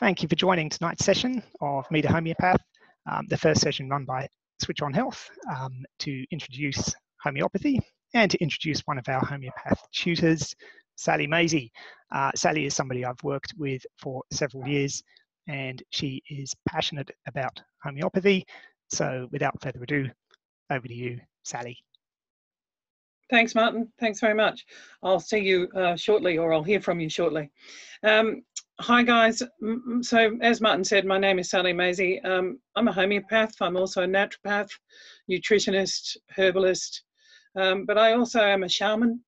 Thank you for joining tonight's session of Meet a Homeopath, the first session run by Switch On Health to introduce homeopathy and to introduce one of our homeopath tutors, Sally Maisie. Sally is somebody I've worked with for several years and she is passionate about homeopathy. So without further ado, over to you, Sally. Thanks, Martin. Thanks very much. I'll see you shortly, or I'll hear from you shortly. Hi, guys. So as Martin said, my name is Sally Maisie. I'm a homeopath. I'm also a naturopath, nutritionist, herbalist, but I also am a shaman.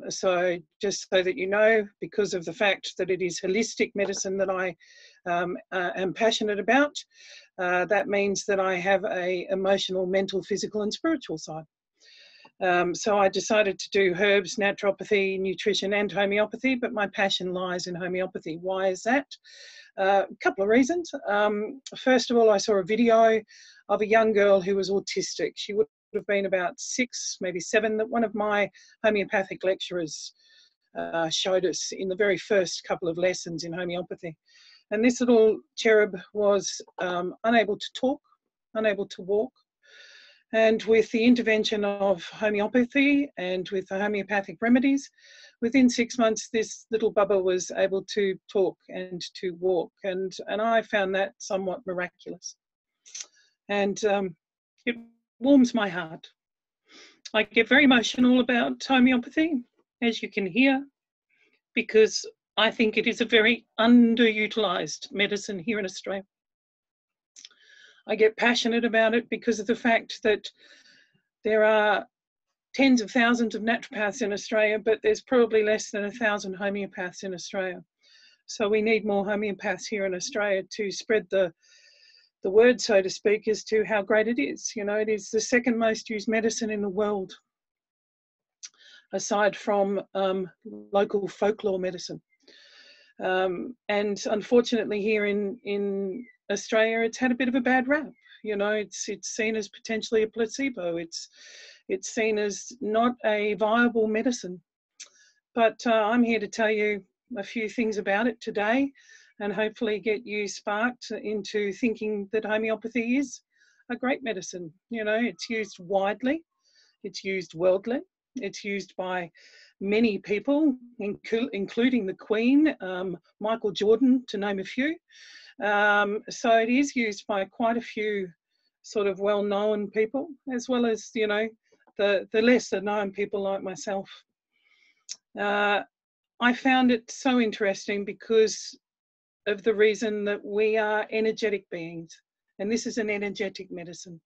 So just so that you know, because of the fact that it is holistic medicine that I am passionate about, that means that I have a emotional, mental, physical and spiritual side. So I decided to do herbs, naturopathy, nutrition and homeopathy, but my passion lies in homeopathy. Why is that? A couple of reasons. First of all, I saw a video of a young girl who was autistic. She would have been about 6, maybe 7, that one of my homeopathic lecturers showed us in the very first couple of lessons in homeopathy. And this little cherub was unable to talk, unable to walk. And with the intervention of homeopathy and with the homeopathic remedies, within 6 months, this little bubba was able to talk and to walk. And I found that somewhat miraculous. And it warms my heart. I get very emotional about homeopathy, as you can hear, because I think it is a very underutilised medicine here in Australia. I get passionate about it because of the fact that there are tens of thousands of naturopaths in Australia, but there's probably less than 1,000 homeopaths in Australia. So we need more homeopaths here in Australia to spread the word, so to speak, as to how great it is. You know, it is the second most used medicine in the world, aside from local folklore medicine. And unfortunately here in Australia, it's had a bit of a bad rap. You know, it's seen as potentially a placebo. It's seen as not a viable medicine. But I'm here to tell you a few things about it today and hopefully get you sparked into thinking that homeopathy is a great medicine. You know, it's used widely, it's used worldly, it's used by many people, including the Queen, Michael Jordan, to name a few. So it is used by quite a few sort of well-known people, as well as, you know, the lesser known people like myself. I found it so interesting because of the reason that we are energetic beings, and this is an energetic medicine.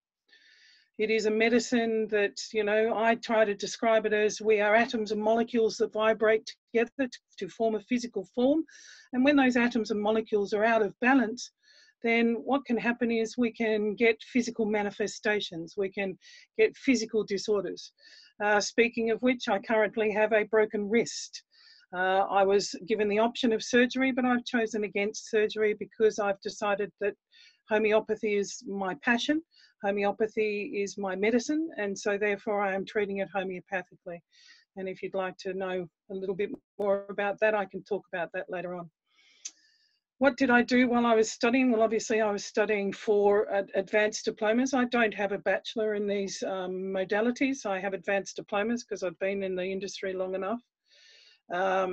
It is a medicine that, you know, I try to describe it as we are atoms and molecules that vibrate together to form a physical form. And when those atoms and molecules are out of balance, then what can happen is we can get physical manifestations. We can get physical disorders. Speaking of which, I currently have a broken wrist. I was given the option of surgery, but I've chosen against surgery because I've decided that homeopathy is my passion. Homeopathy is my medicine, and so therefore I am treating it homeopathically. And if you'd like to know a little bit more about that, I can talk about that later on. What did I do while I was studying? Well, obviously I was studying for advanced diplomas. I don't have a bachelor in these modalities. I have advanced diplomas because I've been in the industry long enough.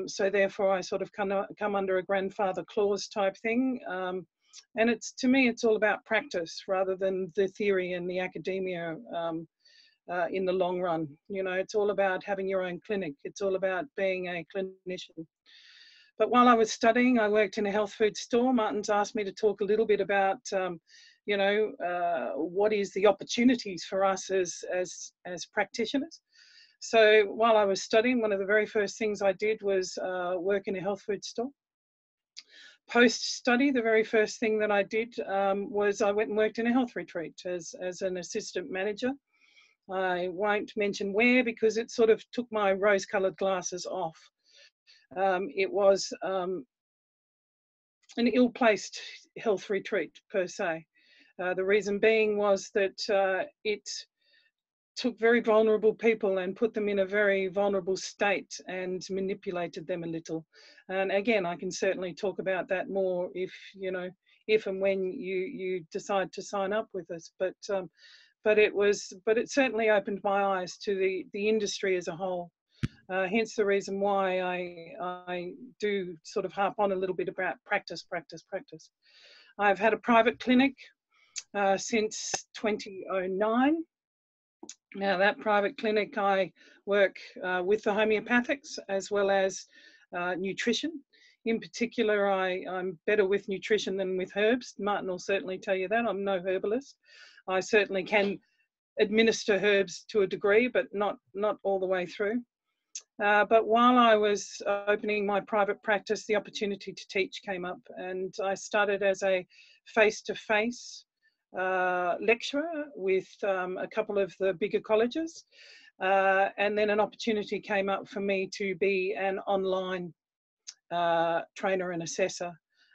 So therefore I sort of come under a grandfather clause type thing. And to me, it's all about practice rather than the theory and the academia in the long run. You know, it's all about having your own clinic. It's all about being a clinician. But while I was studying, I worked in a health food store. Martin's asked me to talk a little bit about, you know, what is the opportunities for us as practitioners. So while I was studying, one of the very first things I did was work in a health food store. Post-study, the very first thing that I did was I went and worked in a health retreat as an assistant manager. I won't mention where because it sort of took my rose-coloured glasses off. It was an ill-placed health retreat per se. The reason being was that it took very vulnerable people and put them in a very vulnerable state and manipulated them a little. And again, I can certainly talk about that more if, you know, if and when you decide to sign up with us. But it certainly opened my eyes to the industry as a whole. Hence the reason why I do sort of harp on a little bit about practice. I've had a private clinic since 2009. Now, that private clinic, I work with the homeopathics as well as nutrition. In particular, I'm better with nutrition than with herbs. Martin will certainly tell you that. I'm no herbalist. I certainly can administer herbs to a degree, but not all the way through. But while I was opening my private practice, the opportunity to teach came up, and I started as a face-to-face lecturer with a couple of the bigger colleges, and then an opportunity came up for me to be an online trainer and assessor.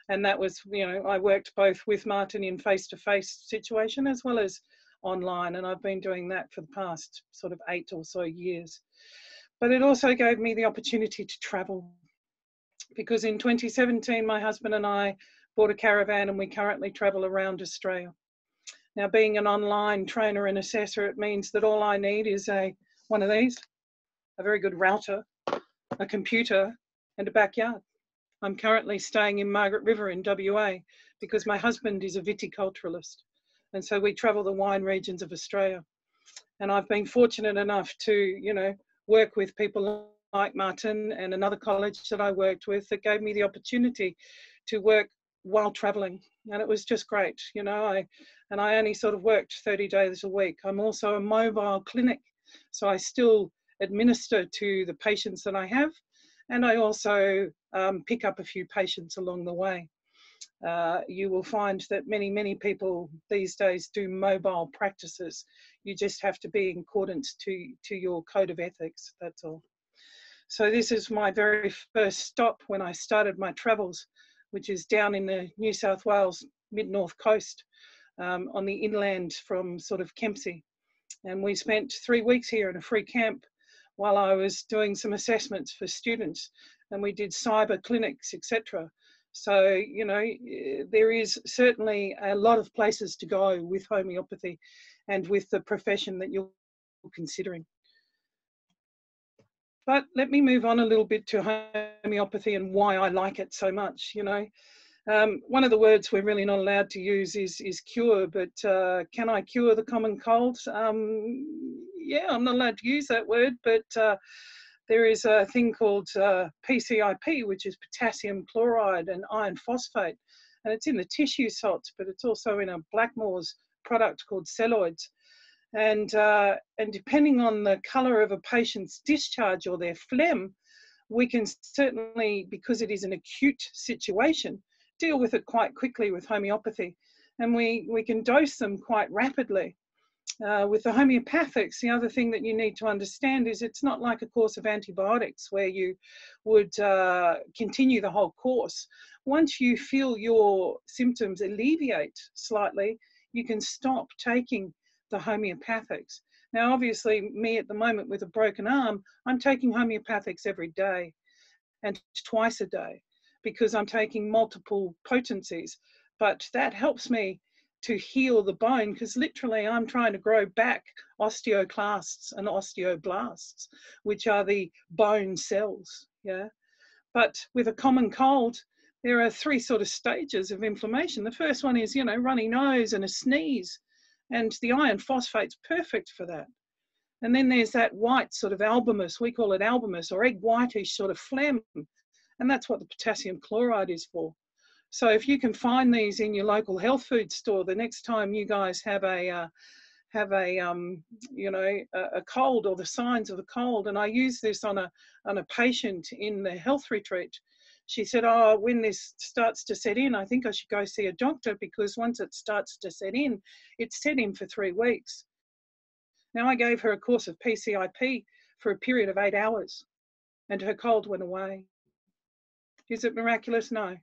And that was, you know, I worked both with Martin in face-to-face situation as well as online, and I've been doing that for the past sort of 8 or so years. But it also gave me the opportunity to travel, because in 2017 my husband and I bought a caravan and we currently travel around Australia. Now, being an online trainer and assessor, it means that all I need is one of these, a very good router, a computer, and a backyard. I'm currently staying in Margaret River in WA because my husband is a viticulturalist, and so we travel the wine regions of Australia. And I've been fortunate enough to, you know, work with people like Martin and another college that I worked with that gave me the opportunity to work while traveling, and it was just great, you know. I only sort of worked 30 days a week. I'm also a mobile clinic, so I still administer to the patients that I have, and I also pick up a few patients along the way. You will find that many people these days do mobile practices. You just have to be in accordance to your code of ethics, that's all. So this is my very first stop when I started my travels, which is down in the New South Wales mid-north coast, on the inland from sort of Kempsey. And we spent 3 weeks here in a free camp while I was doing some assessments for students, and we did cyber clinics, etc. So, you know, there is certainly a lot of places to go with homeopathy and with the profession that you're considering. But let me move on a little bit to homeopathy and why I like it so much, you know. One of the words we're really not allowed to use is cure, but can I cure the common cold? Yeah, I'm not allowed to use that word, but there is a thing called PCIP, which is potassium chloride and iron phosphate, and it's in the tissue salts, but it's also in a Blackmore's product called celloids. And depending on the colour of a patient's discharge or their phlegm, we can certainly, because it is an acute situation, deal with it quite quickly with homeopathy. And we can dose them quite rapidly. With the homeopathics, the other thing that you need to understand is it's not like a course of antibiotics where you would continue the whole course. Once you feel your symptoms alleviate slightly, you can stop taking the homeopathics. Now, obviously, me at the moment with a broken arm, I'm taking homeopathics every day and twice a day because I'm taking multiple potencies. But that helps me to heal the bone, because literally I'm trying to grow back osteoclasts and osteoblasts, which are the bone cells. Yeah. But with a common cold, there are 3 sort of stages of inflammation. The first one is, you know, runny nose and a sneeze. And the iron phosphate's perfect for that. And then there's that white sort of albumus, we call it albumus, or egg whitish sort of phlegm. And that's what the potassium chloride is for. So if you can find these in your local health food store, the next time you guys have a you know, a cold or the signs of a cold, and I use this on a patient in the health retreat. She said, oh, when this starts to set in, I think I should go see a doctor, because once it starts to set in, it's set in for 3 weeks. Now, I gave her a course of PCIP for a period of 8 hours and her cold went away. Is it miraculous? No.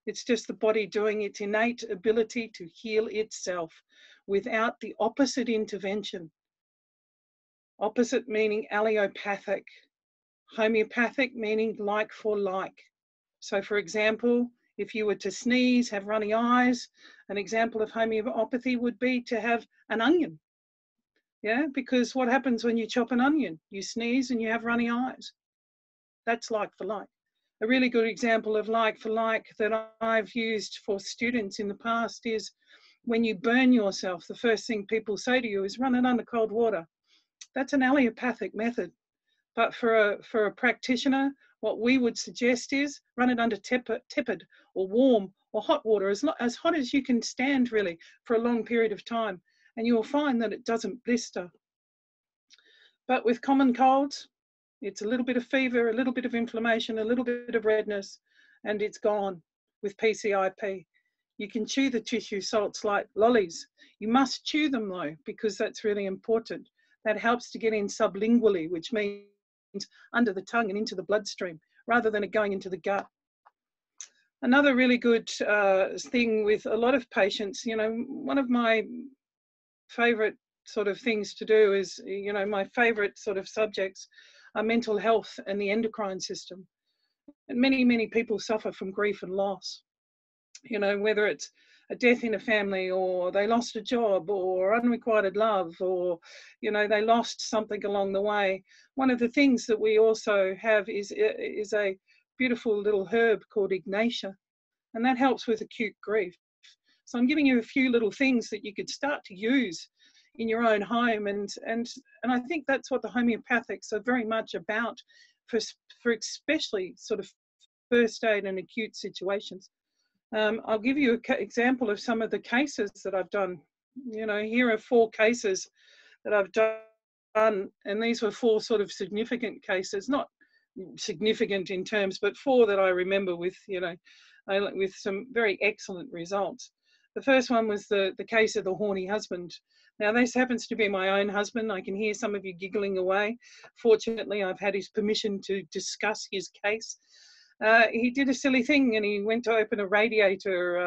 It's just the body doing its innate ability to heal itself without the opposite intervention. opposite meaning allelopathic, homeopathic meaning like for like. So for example, if you were to sneeze, have runny eyes, an example of homeopathy would be to have an onion. Yeah, because what happens when you chop an onion? You sneeze and you have runny eyes. That's like for like. A really good example of like for like that I've used for students in the past is when you burn yourself, the first thing people say to you is run it under cold water. That's an allelopathic method. But for a practitioner, what we would suggest is run it under tepid or warm or hot water, as hot as you can stand really for a long period of time. And you'll find that it doesn't blister. But with common colds, it's a little bit of fever, a little bit of inflammation, a little bit of redness, and it's gone with PCIP. You can chew the tissue salts like lollies. You must chew them though, because that's really important. That helps to get in sublingually, which means under the tongue and into the bloodstream, rather than it going into the gut. Another really good thing with a lot of patients, you know, one of my favorite sort of things to do is, you know, my favorite sort of subjects are mental health and the endocrine system. And many people suffer from grief and loss, you know, whether it's a death in a family, or they lost a job, or unrequited love, or, you know, they lost something along the way. One of the things that we also have is a beautiful little herb called Ignatia, and that helps with acute grief. So I'm giving you a few little things that you could start to use in your own home, and I think that's what the homeopathics are very much about, for especially sort of first aid and acute situations. I'll give you an example of some of the cases that I've done. You know, here are 4 cases that I've done, and these were 4 sort of significant cases, not significant in terms, but 4 that I remember with, you know, with some very excellent results. The first one was the case of the horny husband. Now, this happens to be my own husband. I can hear some of you giggling away. Fortunately, I've had his permission to discuss his case. He did a silly thing, and he went to open a radiator,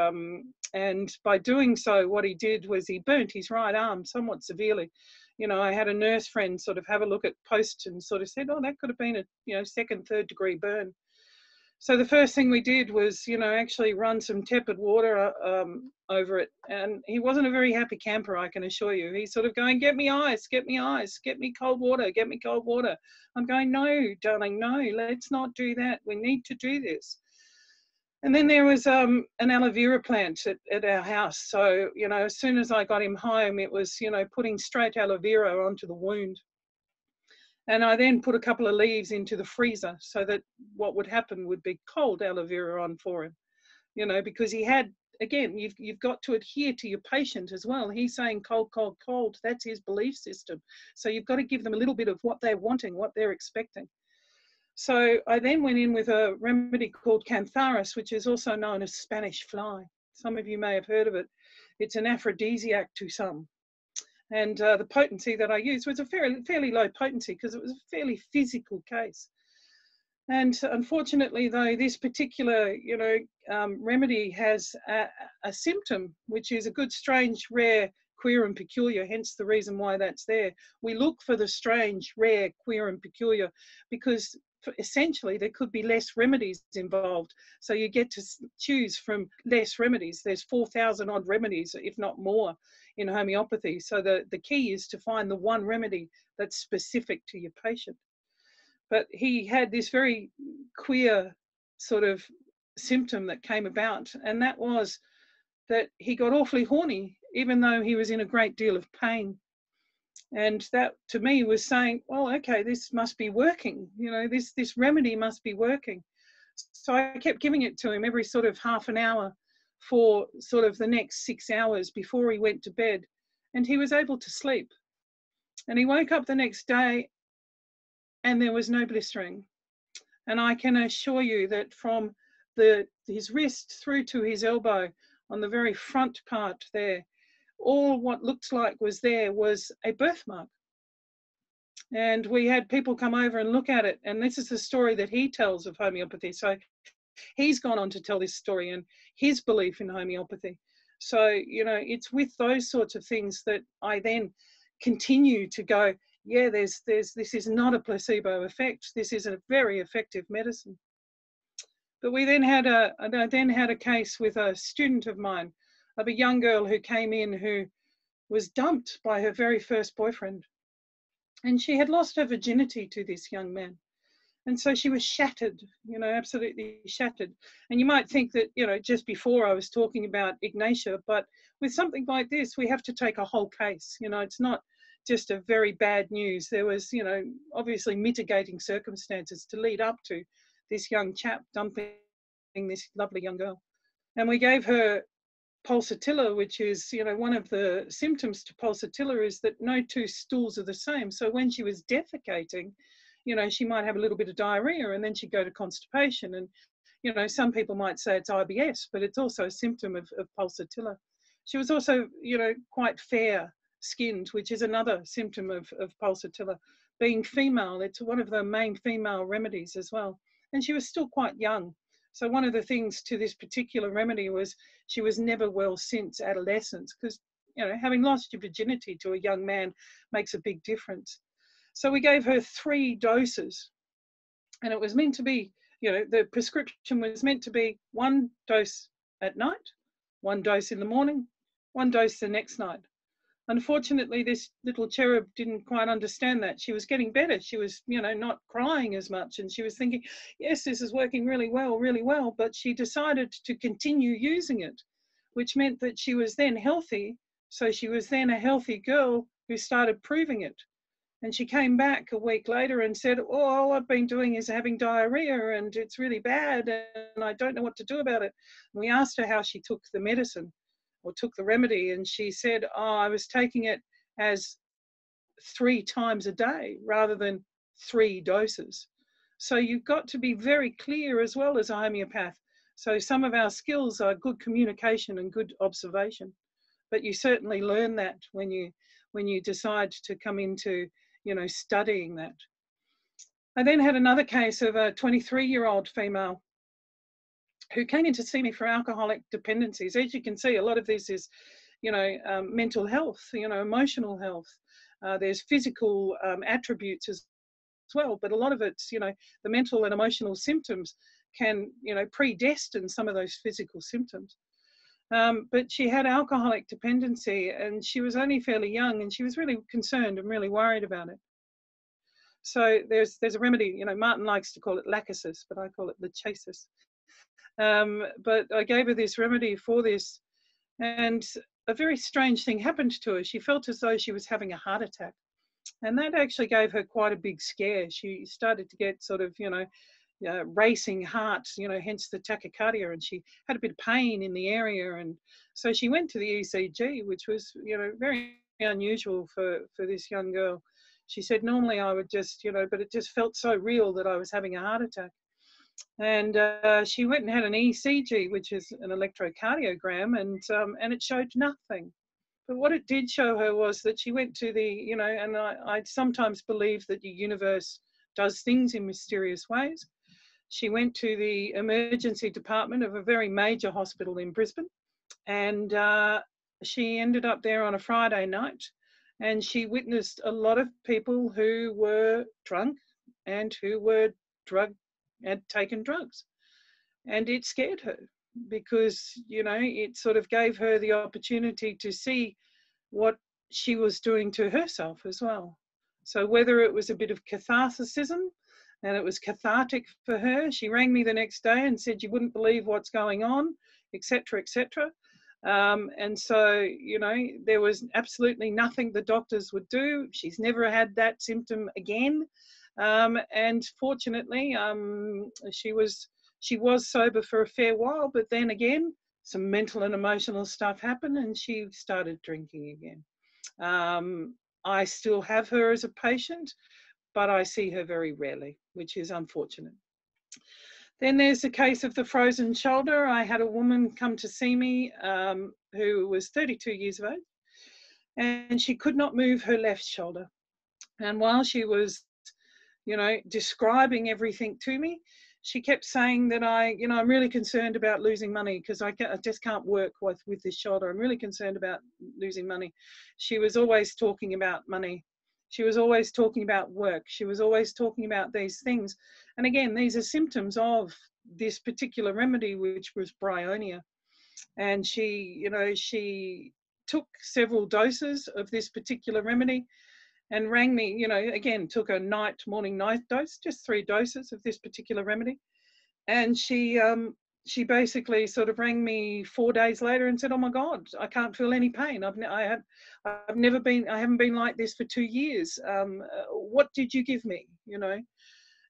and by doing so, what he did was he burnt his right arm somewhat severely. You know, I had a nurse friend sort of have a look at post and sort of said, oh, that could have been a, you know, 2nd, 3rd degree burn. So the first thing we did was, you know, actually run some tepid water over it. And he wasn't a very happy camper, I can assure you. He's sort of going, get me ice, get me ice, get me cold water, get me cold water. I'm going, no, darling, no, let's not do that. We need to do this. And then there was an aloe vera plant at our house. So, you know, as soon as I got him home, it was, you know, putting straight aloe vera onto the wound. And I then put a couple of leaves into the freezer so that what would happen would be cold aloe vera on for him, you know, because he had, again, you've got to adhere to your patient as well. He's saying cold, cold, cold. That's his belief system. So you've got to give them a little bit of what they're wanting, what they're expecting. So I then went in with a remedy called cantharis, which is also known as Spanish fly. Some of you may have heard of it. It's an aphrodisiac to some. And the potency that I used was a fairly low potency, because it was a fairly physical case. And unfortunately, though, this particular, you know, remedy has a symptom, which is a good, strange, rare, queer and peculiar, hence the reason why that's there. We look for the strange, rare, queer and peculiar, because essentially there could be less remedies involved. So you get to choose from less remedies. There's 4,000 odd remedies, if not more, in homeopathy. So the key is to find the one remedy that's specific to your patient. But he had this very queer sort of symptom that came about, and that was that he got awfully horny, even though he was in a great deal of pain. And that to me was saying, well, okay, this must be working, you know, this remedy must be working. So I kept giving it to him every sort of half an hour for sort of the next 6 hours before he went to bed, and he was able to sleep. And he woke up the next day and there was no blistering. And I can assure you that from his wrist through to his elbow, on the very front part there, all what looked like was there was a birthmark. And we had people come over and look at it. And this is the story that he tells of homeopathy. So he's gone on to tell this story and his belief in homeopathy. So, you know, it's with those sorts of things that I then continue to go, yeah, this is not a placebo effect. This is a very effective medicine. But I then had a case with a student of mine, of a young girl who came in who was dumped by her very first boyfriend. And she had lost her virginity to this young man. And so she was shattered, absolutely shattered. And you might think that, just before I was talking about Ignatia, but with something like this, we have to take a whole case. It's not just a very bad news. There was, obviously mitigating circumstances to lead up to this young chap dumping this lovely young girl. And we gave her pulsatilla, which is, one of the symptoms to pulsatilla is that no two stools are the same. So when she was defecating, she might have a little bit of diarrhea and then she'd go to constipation. And, some people might say it's IBS, but it's also a symptom of pulsatilla. She was also, quite fair skinned, which is another symptom of pulsatilla. Being female, it's one of the main female remedies as well. And she was still quite young. So one of the things to this particular remedy was she was never well since adolescence, because, having lost your virginity to a young man makes a big difference. So we gave her 3 doses, and it was meant to be, the prescription was meant to be 1 dose at night, 1 dose in the morning, 1 dose the next night. Unfortunately, this little cherub didn't quite understand that. She was getting better. She was, not crying as much. And she was thinking, yes, this is working really well. But she decided to continue using it, which meant that she was then healthy. So she was then a healthy girl who started proving it. And she came back a week later and said, oh, all I've been doing is having diarrhea and it's really bad and I don't know what to do about it. And we asked her how she took the medicine or took the remedy, and she said, oh, I was taking it as 3 times a day rather than 3 doses. So you've got to be very clear as well as a homeopath. So some of our skills are good communication and good observation, but you certainly learn that when you decide to come into, studying that. I then had another case of a 23-year-old female who came in to see me for alcoholic dependencies. As you can see, a lot of this is, mental health, emotional health. There's physical attributes as well, but a lot of it's, the mental and emotional symptoms can, predestine some of those physical symptoms. But she had alcoholic dependency and she was only fairly young and she was really concerned and really worried about it. So there's a remedy, Martin likes to call it lachesis, but I call it lachesis. But I gave her this remedy for this, and a very strange thing happened to her. She felt as though she was having a heart attack, and that actually gave her quite a big scare. She started to get sort of, racing heart, hence the tachycardia, and she had a bit of pain in the area, and so she went to the ECG, which was, very unusual for this young girl. She said, normally I would just, but it just felt so real that I was having a heart attack. And she went and had an ECG, which is an electrocardiogram, and it showed nothing. But what it did show her was that she went to the, and I sometimes believe that the universe does things in mysterious ways. She went to the emergency department of a very major hospital in Brisbane, and she ended up there on a Friday night, and she witnessed a lot of people who were drunk and who were had taken drugs, and it scared her because it sort of gave her the opportunity to see what she was doing to herself as well. So whether it was a bit of catharticism and it was cathartic for her, she rang me the next day and said, you wouldn't believe what's going on, etc., etc. And so there was absolutely nothing the doctors would do. She's never had that symptom again. And fortunately, she was sober for a fair while, but then again, some mental and emotional stuff happened and she started drinking again. I still have her as a patient, but I see her very rarely, which is unfortunate. Then there's the case of the frozen shoulder. I had a woman come to see me who was 32 years of age, and she could not move her left shoulder. And while she was describing everything to me, she kept saying that I'm really concerned about losing money because I just can't work with this shoulder. I'm really concerned about losing money. She was always talking about money. She was always talking about work. She was always talking about these things. And again, these are symptoms of this particular remedy, which was bryonia. And she, you know, she took several doses of this particular remedy and rang me, you know, again, took a morning, night dose, just 3 doses of this particular remedy. And she basically sort of rang me 4 days later and said, "Oh my God, I can't feel any pain. I haven't been like this for 2 years. What did you give me?" You know,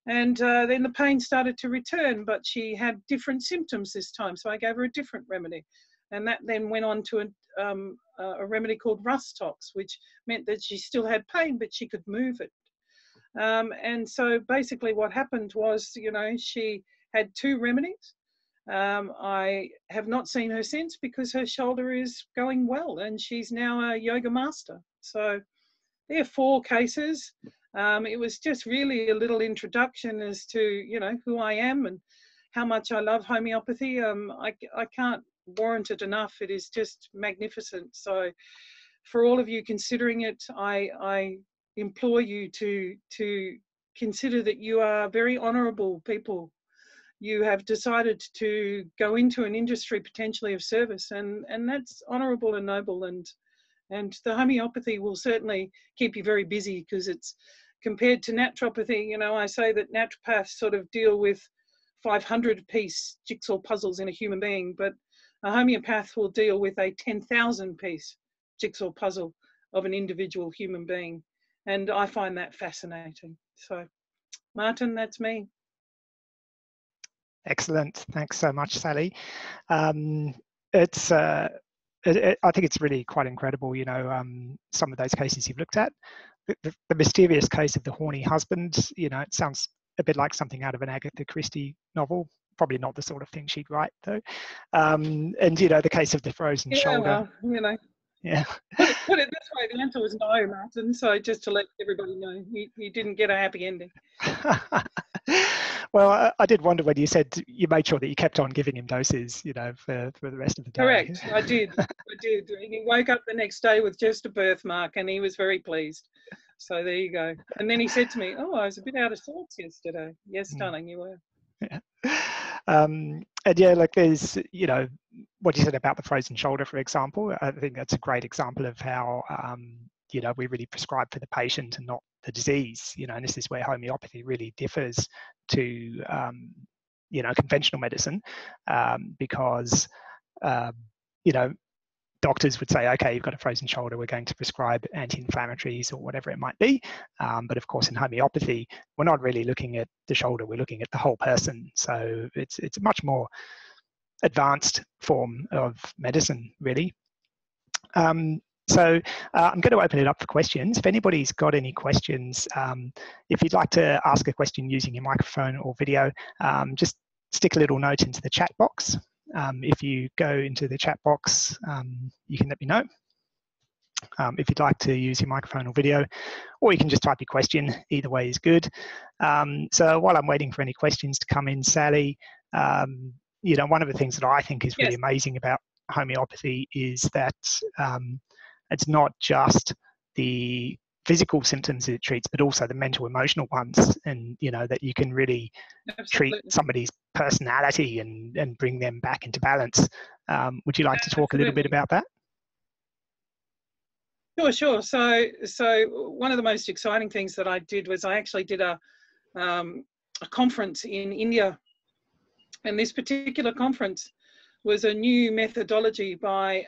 and then the pain started to return, but she had different symptoms this time, so I gave her a different remedy, and that then went on to a remedy called Rustox, which meant that she still had pain, but she could move it. And so basically, what happened was, you know, she had 2 remedies. I have not seen her since because her shoulder is going well and she's now a yoga master. So there are 4 cases. It was just really a little introduction as to, you know, who I am and how much I love homeopathy. I can't warrant it enough. It is just magnificent. So for all of you considering it, I implore you to consider that you are very honourable people. You have decided to go into an industry potentially of service, and that's honourable and noble, and the homeopathy will certainly keep you very busy, because it's compared to naturopathy. You know, I say that naturopaths sort of deal with 500-piece jigsaw puzzles in a human being, but a homeopath will deal with a 10,000-piece jigsaw puzzle of an individual human being, and I find that fascinating. So, Martin, that's me. Excellent. Thanks so much, Sally. I think it's really quite incredible, you know, some of those cases you've looked at. The mysterious case of the horny husband, you know, it sounds a bit like something out of an Agatha Christie novel. Probably not the sort of thing she'd write, though. And, you know, the case of the frozen shoulder. Well, you know. Yeah. Put it this way, the answer was no, Martin. So just to let everybody know, you didn't get a happy ending. Well, I did wonder when you said you made sure that you kept on giving him doses, you know, for the rest of the day. Correct, I did. And he woke up the next day with just a birthmark, and he was very pleased. So there you go. And then he said to me, "Oh, I was a bit out of sorts yesterday." Yes, darling, you were. Yeah. And yeah, like there's, you know, what you said about the frozen shoulder, for example. I think that's a great example of how, you know, we really prescribe for the patient and not the disease, you know, and this is where homeopathy really differs to, you know, conventional medicine, because, you know, doctors would say, okay, you've got a frozen shoulder, we're going to prescribe anti-inflammatories or whatever it might be. But of course, in homeopathy, we're not really looking at the shoulder, we're looking at the whole person. So it's a much more advanced form of medicine, really. So I'm going to open it up for questions. If anybody's got any questions, if you'd like to ask a question using your microphone or video, just stick a little note into the chat box. If you go into the chat box, you can let me know if you'd like to use your microphone or video, or you can just type your question. Either way is good. So while I'm waiting for any questions to come in, Sally, you know, one of the things that I think is really amazing about homeopathy is that it's not just the physical symptoms that it treats, but also the mental, emotional ones, and you know that you can really treat somebody's personality and bring them back into balance. Would you like to talk a little bit about that? Sure. So one of the most exciting things that I did was I actually did a conference in India, and this particular conference was a new methodology by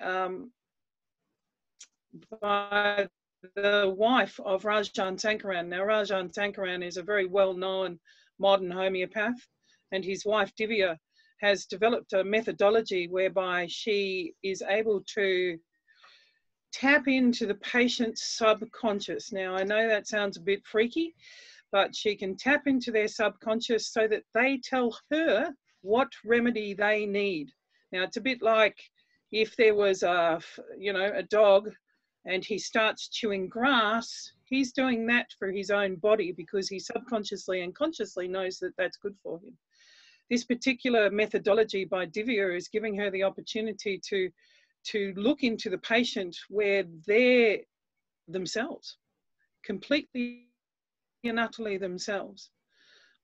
the wife of Rajan Sankaran. Now, Rajan Sankaran is a very well-known modern homeopath, and his wife Divya has developed a methodology whereby she is able to tap into the patient's subconscious. Now, I know that sounds a bit freaky, but she can tap into their subconscious so that they tell her what remedy they need. Now, it's a bit like if there was a dog and he starts chewing grass, he's doing that for his own body because he subconsciously and consciously knows that that's good for him. This particular methodology by Divya is giving her the opportunity to look into the patient where they're themselves. completely and utterly themselves.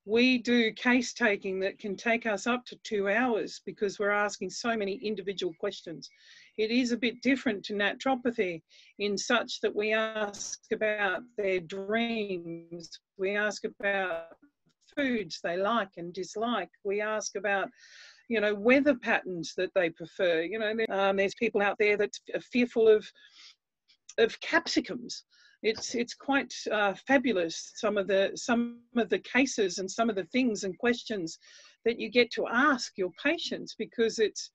We do case taking that can take us up to 2 hours because we're asking so many individual questions. It is a bit different to naturopathy in such that we ask about their dreams, we ask about foods they like and dislike, we ask about, you know, weather patterns that they prefer. You know, there's people out there that are fearful of capsicums. It's quite fabulous, some of the cases and some of the things and questions that you get to ask your patients, because it's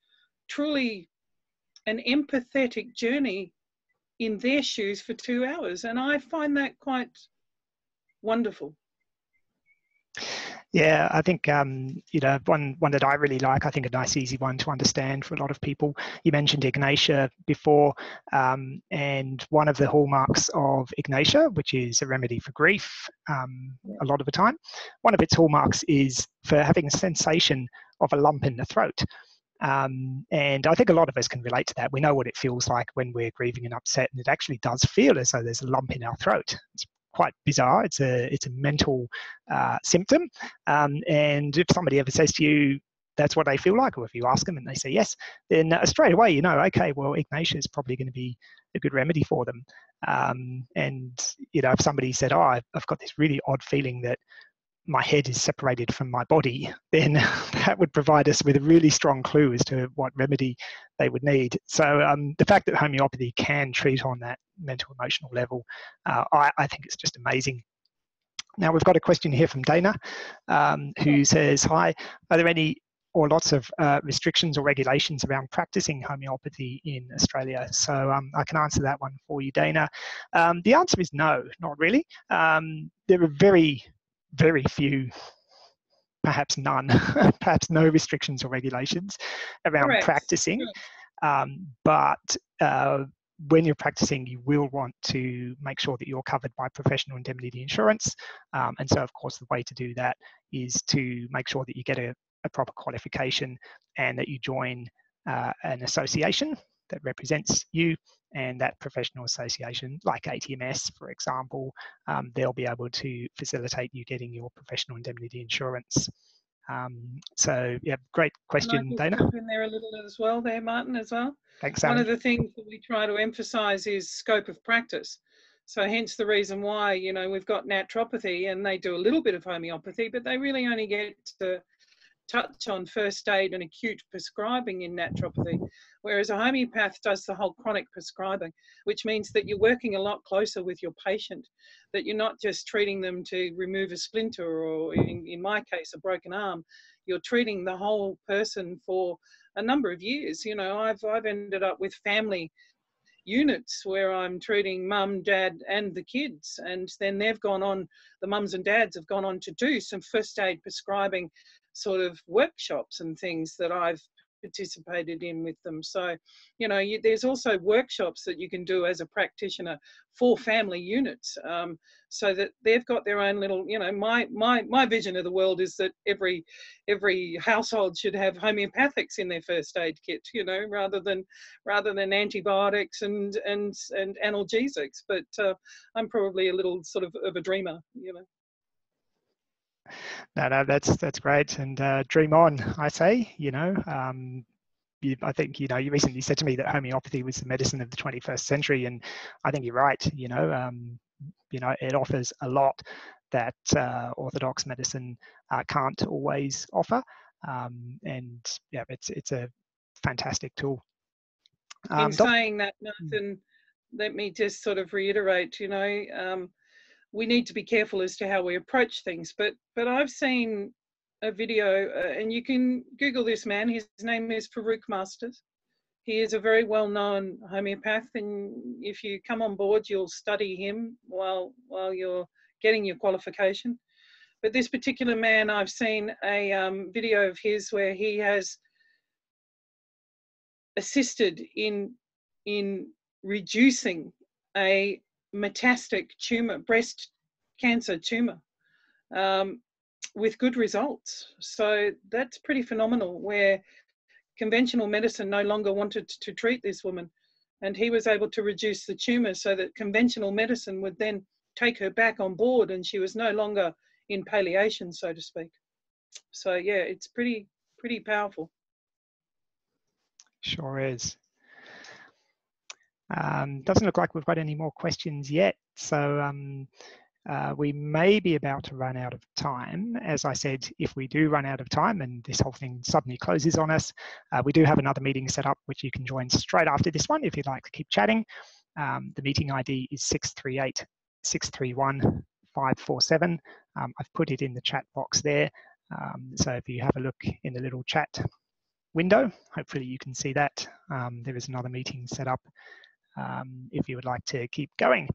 truly an empathetic journey in their shoes for 2 hours, and I find that quite wonderful. Yeah, I think you know, one that I really like, I think a nice easy one to understand for a lot of people. You mentioned Ignatia before, and one of the hallmarks of Ignatia, which is a remedy for grief, a lot of the time, one of its hallmarks is for having a sensation of a lump in the throat. And I think a lot of us can relate to that. We know what it feels like when we're grieving and upset, and it actually does feel as though there's a lump in our throat. It's quite bizarre. It's a mental symptom. And if somebody ever says to you that's what they feel like, or if you ask them and they say yes, then straight away you know, okay, well, Ignatia is probably going to be a good remedy for them. And you know, if somebody said, oh, I've got this really odd feeling that my head is separated from my body, then that would provide us with a really strong clue as to what remedy they would need. So the fact that homeopathy can treat on that mental emotional level, I think it's just amazing. Now we've got a question here from Dana, who says, hi, are there any or lots of restrictions or regulations around practicing homeopathy in Australia? So I can answer that one for you, Dana. The answer is no, not really. There are very few, perhaps none, perhaps no restrictions or regulations around Correct. practicing. But when you're practicing, you will want to make sure that you're covered by professional indemnity insurance. And so, of course, the way to do that is to make sure that you get a proper qualification and that you join an association that represents you, and that professional association, like ATMS, for example, they'll be able to facilitate you getting your professional indemnity insurance. So, yeah, great question, Dana. Jump in there a little as well there, Martin, as well. Thanks, Sally. One of the things that we try to emphasise is scope of practice. So hence the reason why, you know, we've got naturopathy and they do a little bit of homeopathy, but they really only get to touch on first aid and acute prescribing in naturopathy, whereas a homeopath does the whole chronic prescribing, which means that you're working a lot closer with your patient, that you're not just treating them to remove a splinter or, in my case, a broken arm. You're treating the whole person for a number of years. You know, I've ended up with family units where I'm treating mum, dad, and the kids, and then they've gone on, the mums and dads have gone on to do some first aid prescribing sort of workshops and things that I've participated in with them. So, you know, there's also workshops that you can do as a practitioner for family units, so that they've got their own little, you know, my vision of the world is that every household should have homeopathics in their first aid kit, you know, rather than antibiotics and analgesics. But I'm probably a little sort of a dreamer, you know. No, that's great, and dream on, I say. You know, I think, you know, you recently said to me that homeopathy was the medicine of the 21st century, and I think you're right. You know, it offers a lot that orthodox medicine can't always offer, and yeah, it's a fantastic tool. In saying that, Nathan, let me just sort of reiterate, you know, we need to be careful as to how we approach things. But I've seen a video, and you can Google this man. His name is Farouk Masters. He is a very well-known homeopath, and if you come on board, you'll study him while you're getting your qualification. But this particular man, I've seen a video of his where he has assisted in reducing a metastatic tumor, breast cancer tumor, with good results. So that's pretty phenomenal, where conventional medicine no longer wanted to treat this woman, and he was able to reduce the tumor so that conventional medicine would then take her back on board, and she was no longer in palliation, so to speak. So yeah, it's pretty powerful. Sure is. Doesn't look like we've got any more questions yet, so we may be about to run out of time. As I said, if we do run out of time and this whole thing suddenly closes on us, we do have another meeting set up which you can join straight after this one if you'd like to keep chatting. The meeting ID is 638-631-547. I've put it in the chat box there. So if you have a look in the little chat window, hopefully you can see that. There is another meeting set up if you would like to keep going,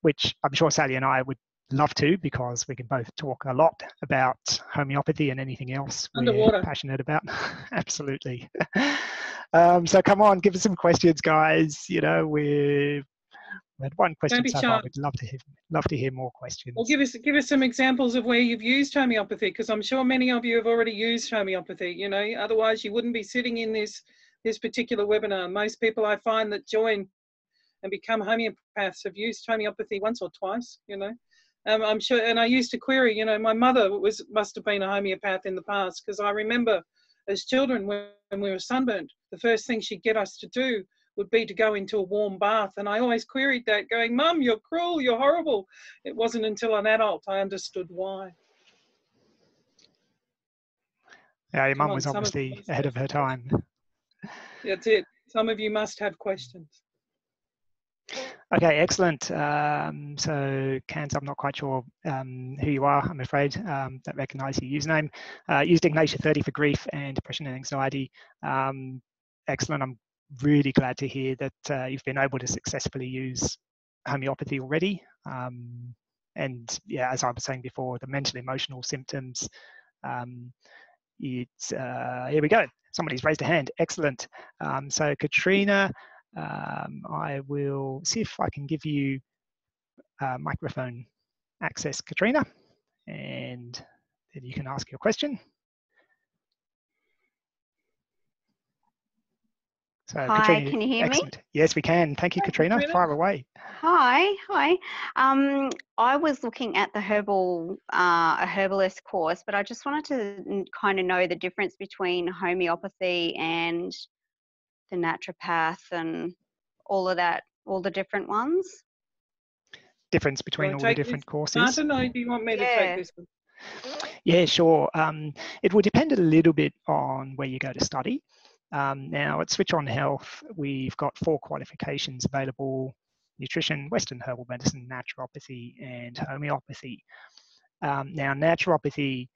which I'm sure Sally and I would love to, because we can both talk a lot about homeopathy and anything else we're passionate about. Absolutely. So come on, give us some questions, guys. You know, we had one question so far. We'd love to hear more questions. Well, give us some examples of where you've used homeopathy, because I'm sure many of you have already used homeopathy. You know, otherwise you wouldn't be sitting in this particular webinar. Most people I find that join and become homeopaths have used homeopathy once or twice, you know. I'm sure, and I used to query, you know, my mother must have been a homeopath in the past, because I remember as children when we were sunburnt, the first thing she'd get us to do would be to go into a warm bath, and I always queried that, going, "Mum, you're cruel, you're horrible." It wasn't until an adult I understood why. Yeah, your mum was obviously ahead of her time. That's it. Some of you must have questions. Okay, excellent. So, Cans, I'm not quite sure who you are, I'm afraid. Don't recognise your username. Used Ignatia 30 for grief and depression and anxiety. Excellent. I'm really glad to hear that you've been able to successfully use homeopathy already. And yeah, as I was saying before, the mental emotional symptoms, it's here we go. Somebody's raised a hand. Excellent. So Katrina, I will see if I can give you microphone access, Katrina, and then you can ask your question. So, hi, Katrina, can you hear excellent. me? Yes, we can. Thank you, Katrina. Fire away. Hi. I was looking at the a herbalist course, but I just wanted to kind of know the difference between homeopathy and the naturopath and all of that, all the different ones. Difference between all the different courses. Martin, or do you want me to take this one? Yeah, sure. It will depend a little bit on where you go to study. Now at Switch On Health, we've got 4 qualifications available: nutrition, Western herbal medicine, naturopathy, and homeopathy. Now naturopathy,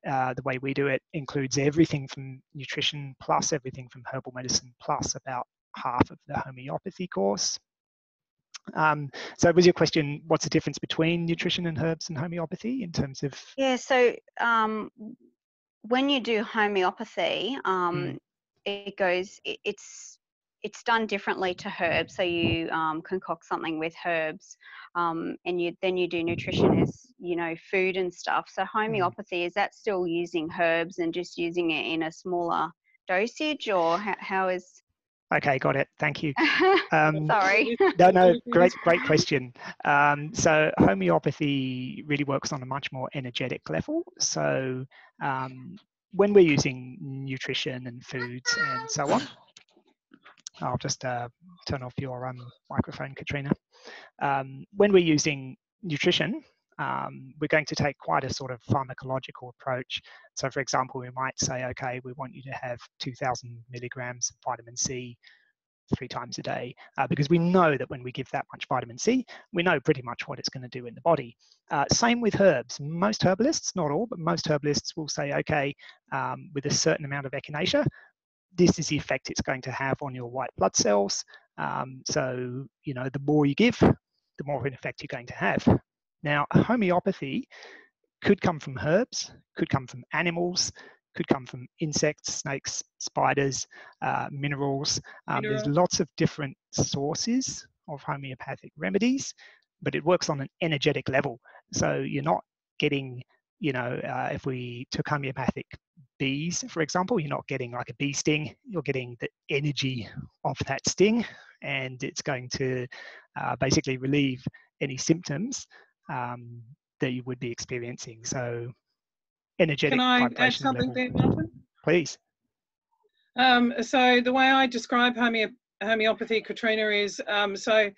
the way we do it, includes everything from nutrition plus everything from herbal medicine plus about half of the homeopathy course. So was your question, what's the difference between nutrition and herbs and homeopathy in terms of? Yeah, so when you do homeopathy, it's done differently to herbs. So you concoct something with herbs, and then you do nutrition as, you know, food and stuff. So homeopathy, is that still using herbs and just using it in a smaller dosage, or how is? Okay, got it. Thank you. Sorry. No, great question. So homeopathy really works on a much more energetic level. So when we're using nutrition and foods and so on, I'll just turn off your microphone, Katrina. When we're using nutrition, we're going to take quite a sort of pharmacological approach. So for example, we might say, okay, we want you to have 2,000 milligrams of vitamin C 3 times a day, because we know that when we give that much vitamin C, we know pretty much what it's going to do in the body. Same with herbs. Most herbalists, not all, but most herbalists will say, okay, with a certain amount of echinacea, this is the effect it's going to have on your white blood cells. So, you know, the more you give, the more of an effect you're going to have. Now, homeopathy could come from herbs, could come from animals, could come from insects, snakes, spiders, minerals. There's lots of different sources of homeopathic remedies, but it works on an energetic level. So you're not getting, you know, if we took homeopathic bees, for example, you're not getting like a bee sting, you're getting the energy of that sting, and it's going to basically relieve any symptoms that you would be experiencing. So energetic Can I add vibration something level. there, Martin? Please. So the way I describe homeopathy, Katrina, is so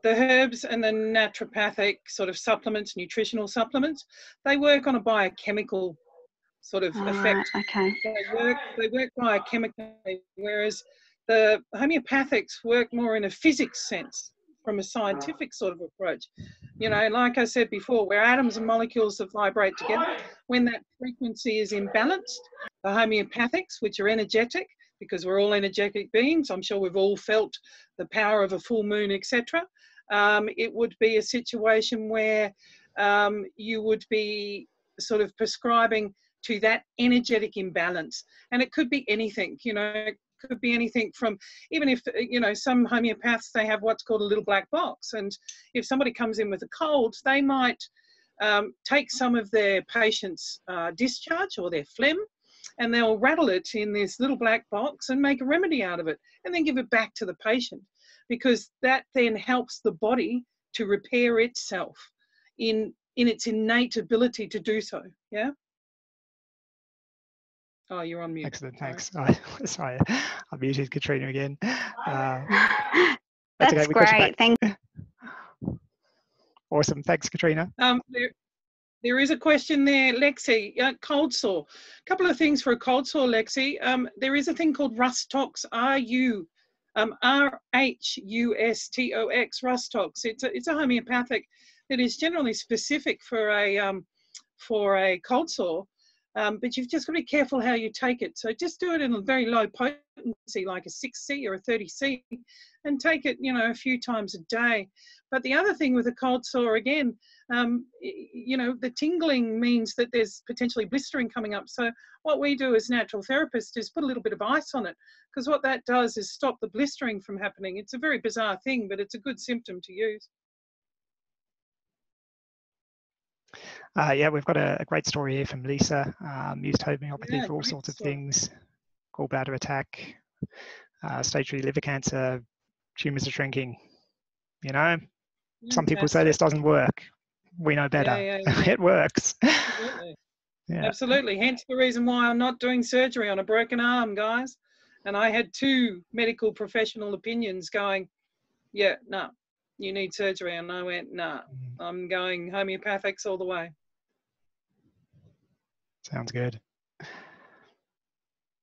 the herbs and the naturopathic sort of supplements, nutritional supplements, they work on a biochemical sort of effect. Okay. They work biochemically, whereas the homeopathics work more in a physics sense, from a scientific sort of approach. You know, like I said before, where atoms and molecules that vibrate together, when that frequency is imbalanced, the homeopathics, which are energetic, because we're all energetic beings, I'm sure we've all felt the power of a full moon, etc. It would be a situation where you would be sort of prescribing to that energetic imbalance. And it could be anything, you know, it could be anything from, even if, you know, some homeopaths, they have what's called a little black box. And if somebody comes in with a cold, they might take some of their patient's discharge or their phlegm, and they'll rattle it in this little black box and make a remedy out of it, and then give it back to the patient, because that then helps the body to repair itself in its innate ability to do so. Yeah. Oh, you're on mute. Excellent, thanks. Sorry, I muted Katrina again. That's okay, great. Thank you. Awesome, thanks, Katrina. There is a question there, Lexi. Cold sore. A couple of things for a cold sore, Lexi. There is a thing called Rustox. RHUSTOX. Rustox. It's a homeopathic that is generally specific for a cold sore. But you've just got to be careful how you take it. So just do it in a very low potency, like a 6C or a 30C, and take it, you know, a few times a day. But the other thing with a cold sore, again, you know, the tingling means that there's potentially blistering coming up. So what we do as natural therapists is put a little bit of ice on it, because what that does is stop the blistering from happening. It's a very bizarre thing, but it's a good symptom to use. Yeah, we've got a great story here from Lisa. Used homeopathy for all sorts of things. Gallbladder attack, stage 3 liver cancer, tumours are shrinking. You know, some people say this doesn't work. We know better. It works. Absolutely. Yeah. Absolutely. Hence the reason why I'm not doing surgery on a broken arm, guys. And I had 2 medical professional opinions going, yeah, no, you need surgery. And I went, no, I'm going homeopathics all the way. Sounds good.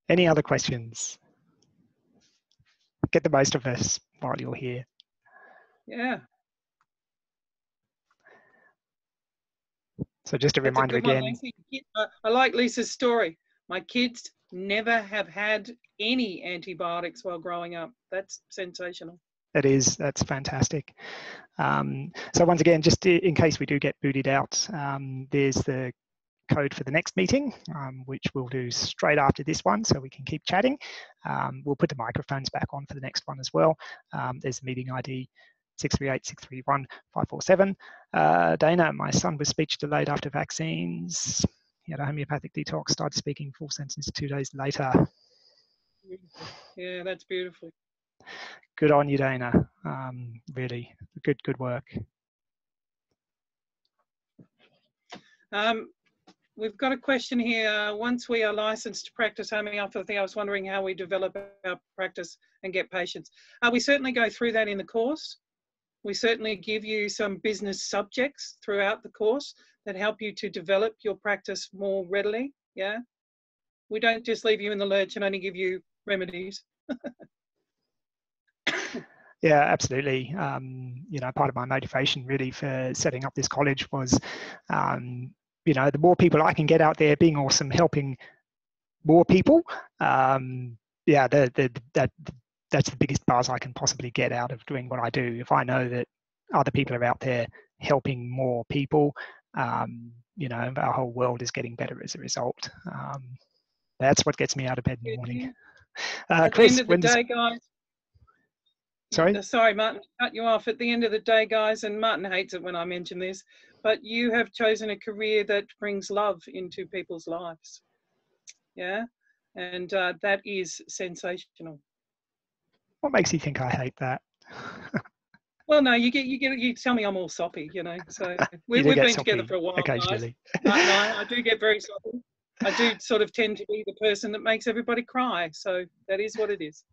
Any other questions? Get the most of us while you're here. Yeah. So just a reminder again. I like Lisa's story. My kids never have had any antibiotics while growing up. That's sensational. It is. That's fantastic. So once again, just in case we do get booted out, there's the code for the next meeting, which we'll do straight after this one, so we can keep chatting. We'll put the microphones back on for the next one as well. There's the meeting ID 638-631-547. Dana, my son was speech delayed after vaccines. He had a homeopathic detox, started speaking full sentences 2 days later. Beautiful. Yeah, that's beautiful. Good on you, Dana. Really good work. We've got a question here. Once we are licensed to practice homeopathy, I was wondering how we develop our practice and get patients. We certainly go through that in the course. We certainly give you some business subjects throughout the course that help you to develop your practice more readily. Yeah. We don't just leave you in the lurch and only give you remedies. Yeah, absolutely. You know, part of my motivation really for setting up this college was, you know, the more people I can get out there being awesome, helping more people, yeah, that's the biggest buzz I can possibly get out of doing what I do. If I know that other people are out there helping more people, you know, our whole world is getting better as a result. That's what gets me out of bed in the morning. At Chris, the end of the day, guys. Sorry? Sorry, Martin, cut you off. At the end of the day, guys, and Martin hates it when I mention this, but you have chosen a career that brings love into people's lives. Yeah, and that is sensational. What makes you think I hate that? Well, no, you tell me I'm all soppy, you know. So we've get been together for a while, guys. occasionally. Matt and I do get very soppy. I do sort of tend to be the person that makes everybody cry. So that is what it is.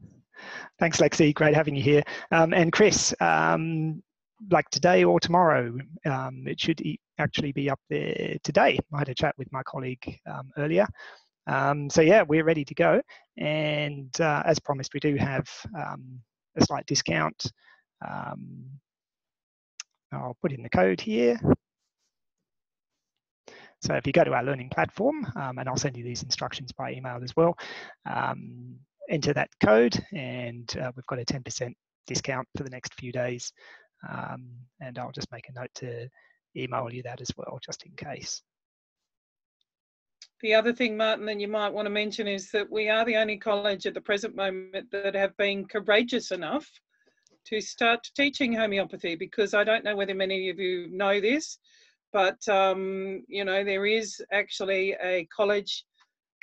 Thanks, Lexi. Great having you here. And Chris, like today or tomorrow, it should actually be up there today. I had a chat with my colleague earlier. So yeah, we're ready to go. And as promised, we do have a slight discount. I'll put in the code here. So if you go to our learning platform, and I'll send you these instructions by email as well, enter that code, and we've got a 10% discount for the next few days. And I'll just make a note to email you that as well, just in case. The other thing, Martin, that you might want to mention is that we are the only college at the present moment that have been courageous enough to start teaching homeopathy, because I don't know whether many of you know this, but you know, there is actually a college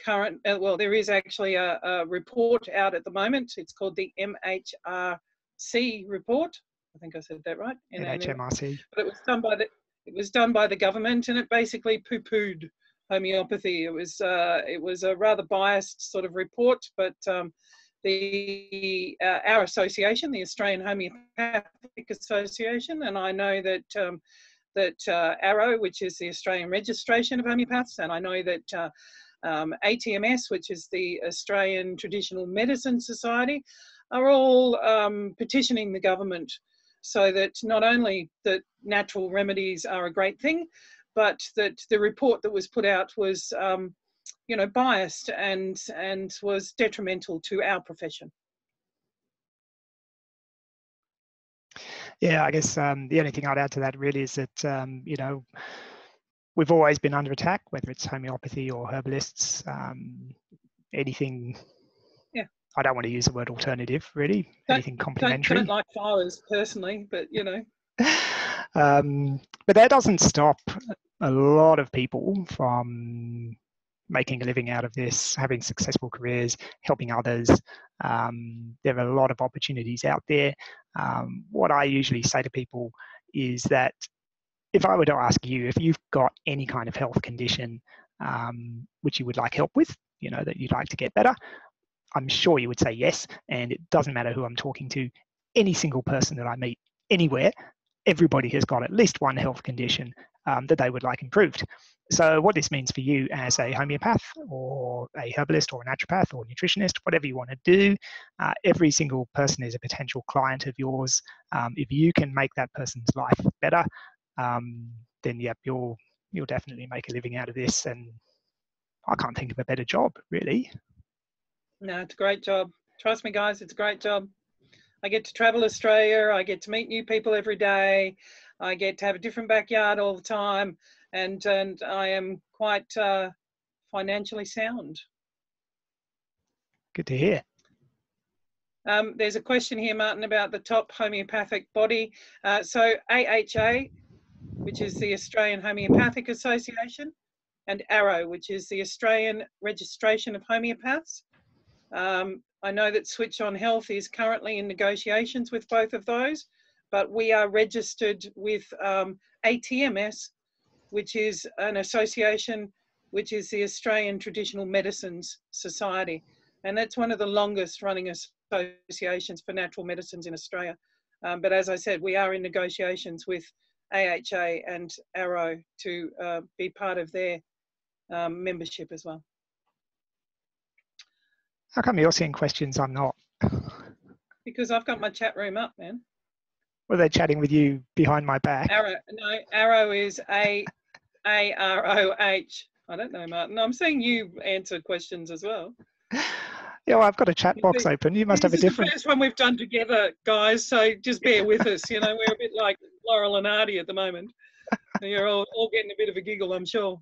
there is actually a report out at the moment. It's called the MHRC report. I think I said that right. MHMRC. But it was done by the government, and it basically poo-pooed homeopathy. It was a rather biased sort of report, but our association, the Australian Homeopathic Association, and I know that ARO, which is the Australian Registration of Homeopaths, and I know that ATMS, which is the Australian Traditional Medicine Society, are all petitioning the government so that not only that natural remedies are a great thing, but that the report that was put out was, you know, biased and was detrimental to our profession. Yeah, I guess the only thing I'd add to that really is that, you know, we've always been under attack, whether it's homeopathy or herbalists, anything. Yeah. I don't want to use the word alternative, really. Anything complementary. Don't like flowers personally, but you know. But that doesn't stop a lot of people from making a living out of this, having successful careers, helping others. There are a lot of opportunities out there. What I usually say to people is that if I were to ask you if you've got any kind of health condition which you would like help with, you know, that you'd like to get better, I'm sure you would say yes. And it doesn't matter who I'm talking to, any single person that I meet anywhere, everybody has got at least one health condition that they would like improved. So what this means for you as a homeopath or a herbalist or a naturopath or nutritionist, whatever you want to do, every single person is a potential client of yours. If you can make that person's life better, then yep, you'll definitely make a living out of this. And I can't think of a better job, really. No, it's a great job. Trust me, guys, it's a great job. I get to travel Australia. I get to meet new people every day. I get to have a different backyard all the time, and I am quite financially sound. Good to hear. There's a question here, Martin, about the top homeopathic body. So AHA, which is the Australian Homeopathic Association, and ARO, which is the Australian Registration of Homeopaths. I know that Switch on Health is currently in negotiations with both of those, but we are registered with ATMS, which is an association, which is the Australian Traditional Medicines Society. And that's one of the longest running associations for natural medicines in Australia. But as I said, we are in negotiations with AHA and ARO to be part of their membership as well. How come you're seeing questions I'm not? Because I've got my chat room up, man. Were they chatting with you behind my back? ARO is A-R-O-H. I don't know, Martin. I'm seeing you answer questions as well. Yeah, well, I've got a chat box open. You must have a different... This is the first one we've done together, guys, so just bear with us. You know, we're a bit like Laurel and Hardy at the moment. You're all getting a bit of a giggle, I'm sure.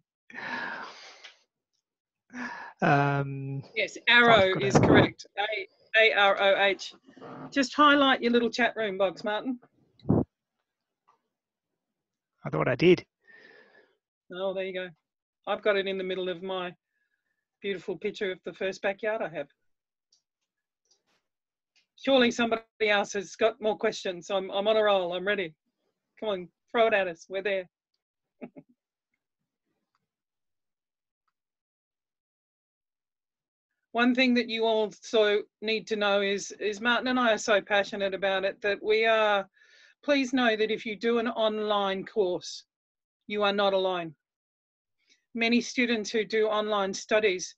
Yes, ARO is correct. A-R-O-H. Just highlight your little chat room box, Martin. I thought I did. Oh, there you go. I've got it in the middle of my beautiful picture of the first backyard I have. Surely somebody else has got more questions. I'm on a roll. I'm ready. Come on, throw it at us. We're there. One thing that you also need to know is Martin and I are so passionate about it that we are, please know that if you do an online course, you are not alone. Many students who do online studies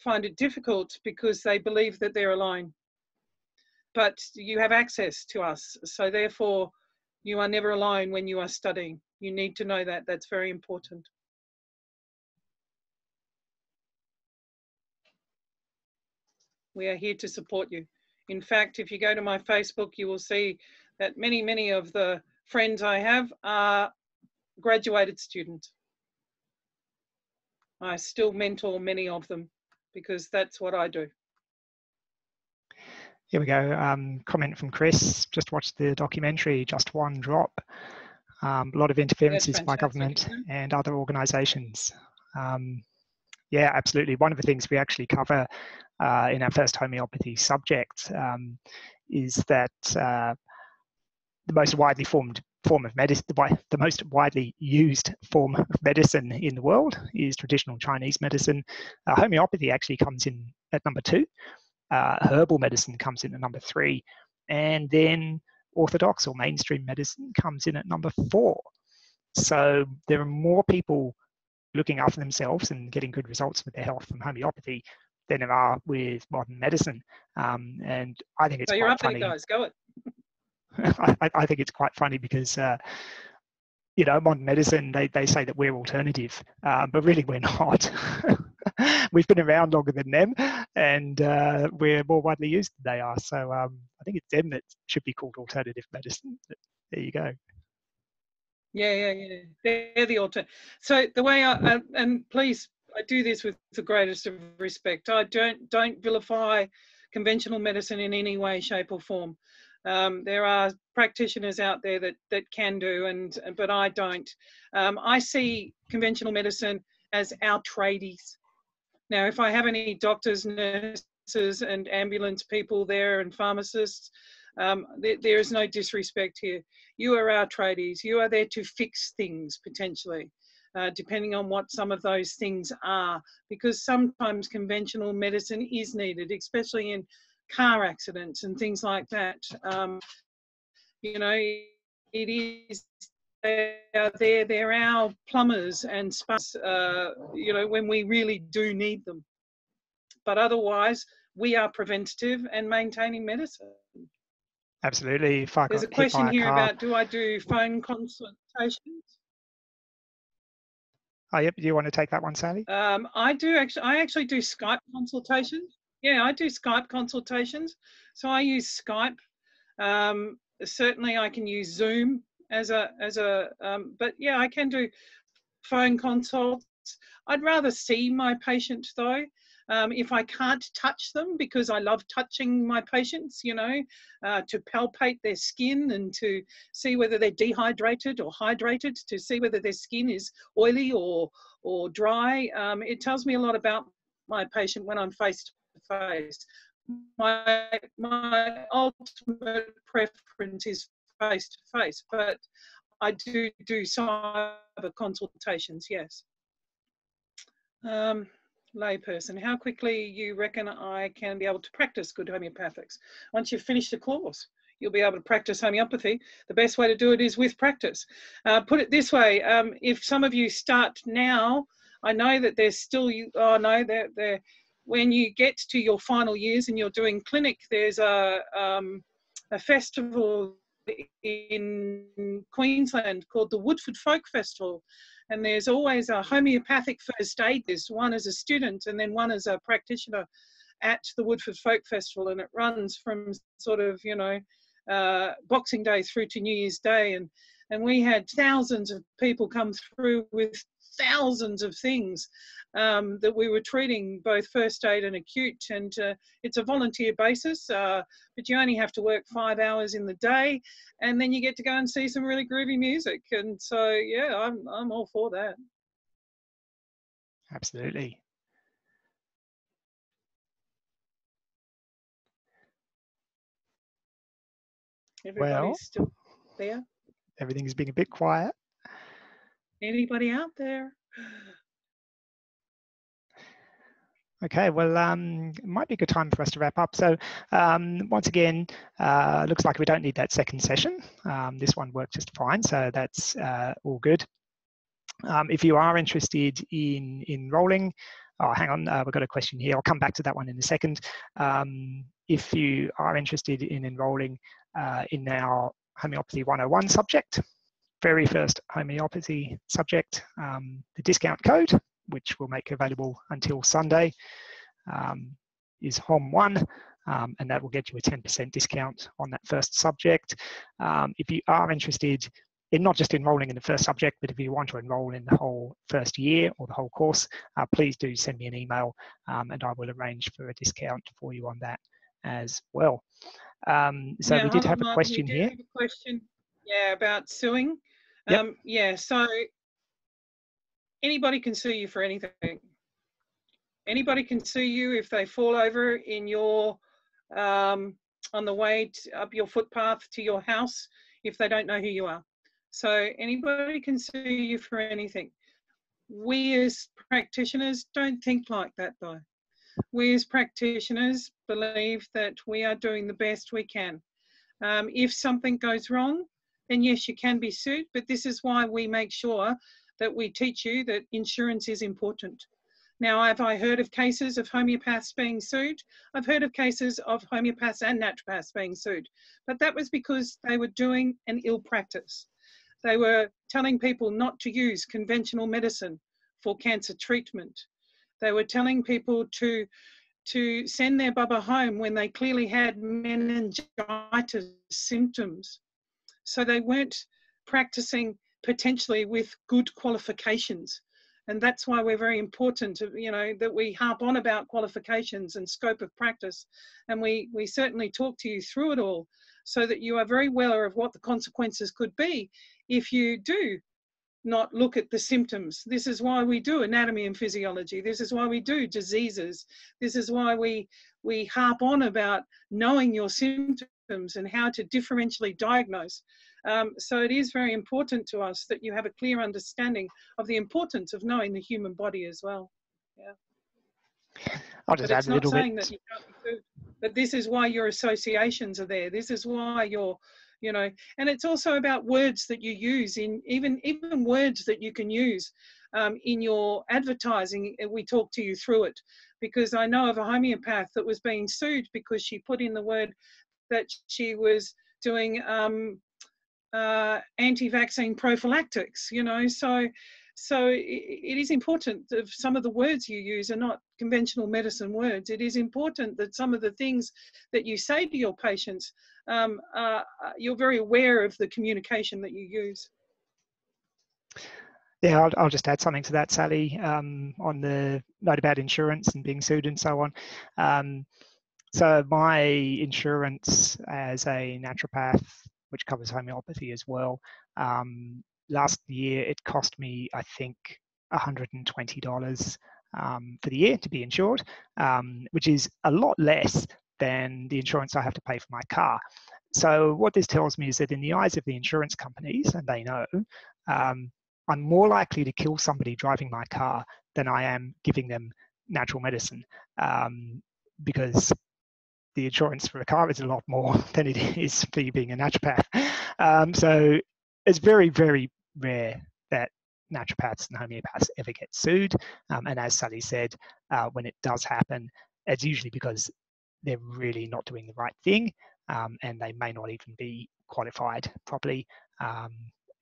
find it difficult because they believe that they're alone. But you have access to us, so therefore you are never alone when you are studying. You need to know that. That's very important. We are here to support you. In fact, if you go to my Facebook, you will see that many of the friends I have are graduated students. I still mentor many of them because that's what I do. Here we go. Comment from Chris. Just watched the documentary, Just One Drop. A lot of interferences by government and other organisations. Yeah, absolutely. One of the things we actually cover in our first homeopathy subject is that the most widely formed form of medicine, the most widely used form of medicine in the world is traditional Chinese medicine. Homeopathy actually comes in at number 2. Herbal medicine comes in at number 3. And then orthodox or mainstream medicine comes in at number 4. So there are more people looking after themselves and getting good results with their health from homeopathy than there are with modern medicine. And I think it's so you're quite up funny. There, guys. Go it. I think it's quite funny because, you know, modern medicine, they say that we're alternative, but really we're not. We've been around longer than them, and we're more widely used than they are. So I think it's them that should be called alternative medicine. But there you go. Yeah. They're the alternative. So the way and please, I do this with the greatest of respect. I don't vilify conventional medicine in any way, shape, or form. There are practitioners out there that can do, but I don't. I see conventional medicine as our tradies. Now, if I have any doctors, nurses, and ambulance people there and pharmacists, there is no disrespect here. You are our tradies. You are there to fix things potentially, depending on what some of those things are, because sometimes conventional medicine is needed, especially in car accidents and things like that. You know, it is, they're our plumbers and spas, you know, when we really do need them. But otherwise, we are preventative and maintaining medicine. Absolutely. If I There's a got hit question by a here car, about, do I do phone consultations? Oh, yep. Do you want to take that one, Sally? I actually do Skype consultations. Yeah, I do Skype consultations. So I use Skype. Certainly I can use Zoom but yeah, I can do phone consults. I'd rather see my patient though. If I can't touch them, because I love touching my patients, you know, to palpate their skin and to see whether they're dehydrated or hydrated, to see whether their skin is oily or dry. It tells me a lot about my patient when I'm face to face. My ultimate preference is face to face, but I do cyber consultations, yes. Layperson, how quickly you reckon I can be able to practice good homeopathics? Once you've finished the course, you'll be able to practice homeopathy. The best way to do it is with practice. Put it this way, if some of you start now, I know that there's still, when you get to your final years and you're doing clinic, there's a festival in Queensland called the Woodford Folk Festival. And there's always a homeopathic first aid. There's one as a student and then one as a practitioner at the Woodford Folk Festival. And it runs from sort of, you know, Boxing Day through to New Year's Day. And we had thousands of people come through with thousands of things that we were treating, both first aid and acute. And it's a volunteer basis, but you only have to work 5 hours in the day, and then you get to go and see some really groovy music. And so, yeah, I'm all for that. Absolutely. Well, Everybody's still there? everything's being a bit quiet. Anybody out there? Okay, well, it might be a good time for us to wrap up. So once again, looks like we don't need that second session. This one worked just fine, so that's all good. If you are interested in enrolling, oh, hang on, we've got a question here. I'll come back to that one in a second. If you are interested in enrolling in our Homeopathy 101 subject, very first homeopathy subject, the discount code, which we'll make available until Sunday, is HOM1, and that will get you a 10% discount on that first subject. If you are interested in not just enrolling in the first subject, but if you want to enroll in the whole first year or the whole course, please do send me an email, and I will arrange for a discount for you on that as well. So Yeah, we did hold on, have a Martin, question we do here. have a question, yeah, about suing. Yep. Yeah, so anybody can sue you for anything. Anybody can sue you if they fall over in your on the way up your footpath to your house if they don't know who you are. So anybody can sue you for anything. We as practitioners don't think like that though. We as practitioners believe that we are doing the best we can. If something goes wrong, then yes, you can be sued, but this is why we make sure that we teach you that insurance is important. Now, have I heard of cases of homeopaths being sued? I've heard of cases of homeopaths and naturopaths being sued, but that was because they were doing an ill practice. They were telling people not to use conventional medicine for cancer treatment. They were telling people to send their bubba home when they clearly had meningitis symptoms. So they weren't practicing potentially with good qualifications. And that's why we're very important, you know, that we harp on about qualifications and scope of practice. And we certainly talk to you through it all so that you are very aware of what the consequences could be if you do not look at the symptoms. This is why we do anatomy and physiology. This is why we do diseases. This is why we harp on about knowing your symptoms and how to differentially diagnose. So it is very important to us that you have a clear understanding of the importance of knowing the human body as well. Yeah. I'll just add a little bit. But it's not saying that you can't be sued. But this is why your associations are there. This is why you're, you know, and it's also about words that you use in even words that you can use in your advertising. We talk to you through it, because I know of a homeopath that was being sued because she put in the word that she was doing anti-vaccine prophylactics, you know, so it is important that some of the words you use are not conventional medicine words. It is important that some of the things that you say to your patients, you're very aware of the communication that you use. Yeah, I'll just add something to that, Sally, on the note about insurance and being sued and so on. So my insurance as a naturopath, which covers homeopathy as well, last year it cost me, I think, $120 for the year to be insured, which is a lot less than the insurance I have to pay for my car. So what this tells me is that in the eyes of the insurance companies, and they know, I'm more likely to kill somebody driving my car than I am giving them natural medicine, because the insurance for a car is a lot more than it is for you being a naturopath. So it's very, very rare that naturopaths and homeopaths ever get sued. And as Sally said, when it does happen, it's usually because they're really not doing the right thing, and they may not even be qualified properly.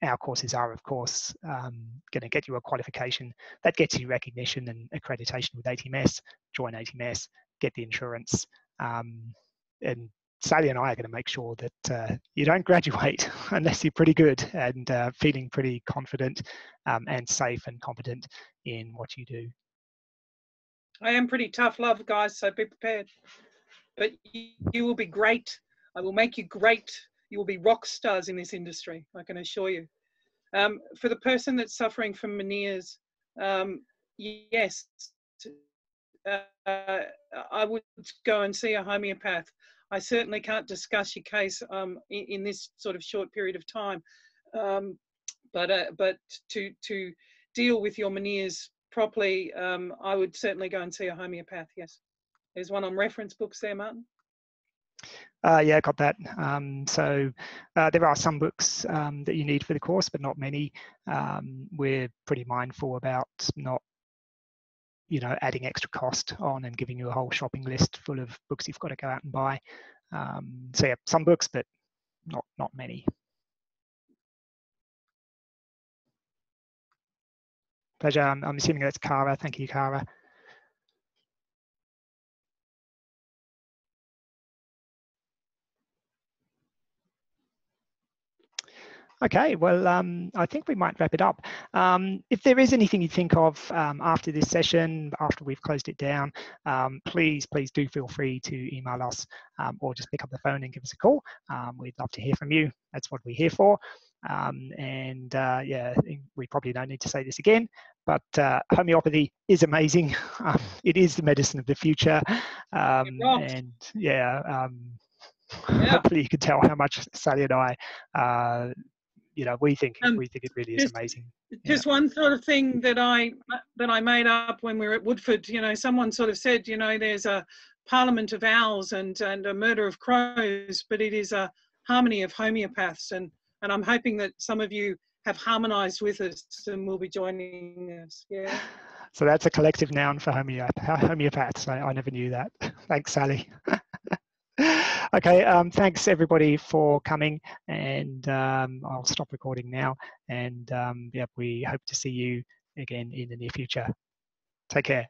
Our courses are, of course, going to get you a qualification that gets you recognition and accreditation with ATMS. Join ATMS, get the insurance, and Sally and I are going to make sure that you don't graduate unless you're pretty good and feeling pretty confident and safe and competent in what you do. I am pretty tough love, guys, so be prepared. But you will be great. I will make you great. You will be rock stars in this industry, I can assure you. For the person that's suffering from Meniere's, yes, I would go and see a homeopath. I certainly can't discuss your case in this sort of short period of time. But to deal with your Meniere's properly, I would certainly go and see a homeopath. Yes, there's one on reference books there, Martin. Yeah, I got that. So there are some books that you need for the course, but not many. We're pretty mindful about not, adding extra cost on and giving you a whole shopping list full of books you've got to go out and buy. So yeah, some books, but not many. Pleasure. I'm assuming that's Cara. Thank you, Cara. Okay, well, I think we might wrap it up. If there is anything you think of after this session, after we've closed it down, please do feel free to email us or just pick up the phone and give us a call. We'd love to hear from you. That's what we're here for. Yeah, we probably don't need to say this again, but homeopathy is amazing. It is the medicine of the future. And yeah, hopefully you can tell how much Sally and I we think it really is amazing. Just one sort of thing that I made up when we were at Woodford. Someone sort of said, there's a parliament of owls and a murder of crows, but it is a harmony of homeopaths. And I'm hoping that some of you have harmonised with us and will be joining us. Yeah. So that's a collective noun for homeopaths. I never knew that. Thanks, Sally. Okay, thanks everybody for coming, and I'll stop recording now, and yeah, we hope to see you again in the near future. Take care.